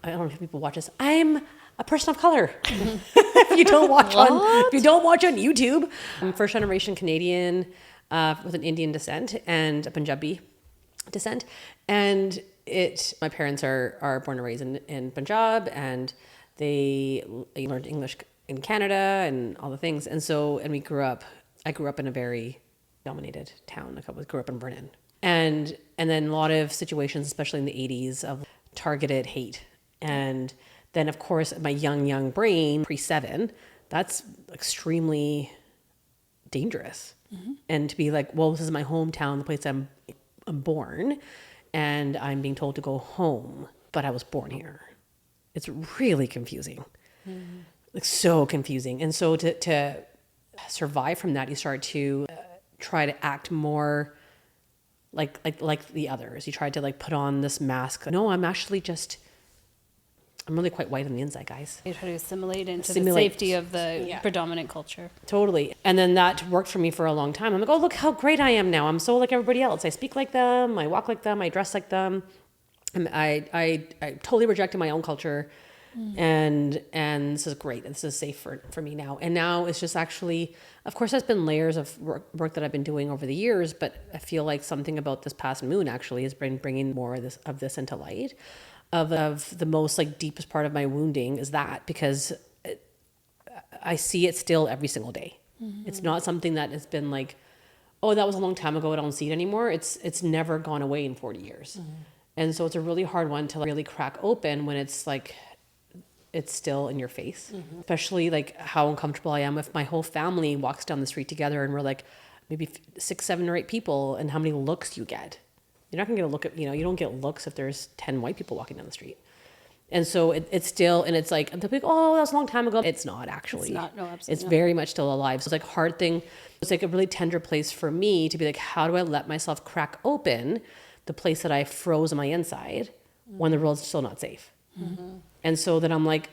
I don't know if people watch this. I'm a person of color. If you don't watch on YouTube, I'm first generation Canadian with an Indian descent and a Punjabi descent. And my parents are born and raised in Punjab, and they learned English in Canada and all the things. And I grew up in a very dominated town. Like I grew up in Vernon. And then a lot of situations, especially in the 80s, of targeted hate. And then, of course, my young brain, pre-7, that's extremely dangerous. Mm-hmm. And to be like, well, this is my hometown, the place I'm born, and I'm being told to go home, but I was born here. It's really confusing. Mm-hmm. Like, so confusing. And so to survive from that, you start to try to act more like the others. You try to like put on this mask. No, I'm really quite white on the inside, guys. You try to assimilate into the safety of the predominant culture. Totally. And then that worked for me for a long time. I'm like, oh, look how great I am now. I'm so like everybody else. I speak like them. I walk like them. I dress like them. And I totally rejected my own culture. And this is great. This is safe for me now. And now it's just actually, of course, there's been layers of work that I've been doing over the years, but I feel like something about this past moon actually has been bringing more of this into light. Of the most like deepest part of my wounding is that, because I see it still every single day. Mm-hmm. It's not something that has been like, oh, that was a long time ago, I don't see it anymore. It's never gone away in 40 years. Mm-hmm. And so it's a really hard one to really crack open when it's like, it's still in your face. Mm-hmm. Especially like how uncomfortable I am if my whole family walks down the street together and we're like maybe 6, 7, or 8 people, and how many looks you get. You're not going to get a look at, you don't get looks if there's 10 white people walking down the street. And so it's still, and it's like, they'll be like, oh, that was a long time ago. It's not actually. It's not, no, absolutely It's not. very much still alive. So it's like a hard thing. It's like a really tender place for me to be like, how do I let myself crack open the place that I froze on my inside when the world's still not safe? Mm-hmm. And so then I'm like,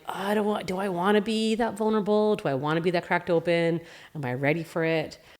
do I want to be that vulnerable? Do I want to be that cracked open? Am I ready for it?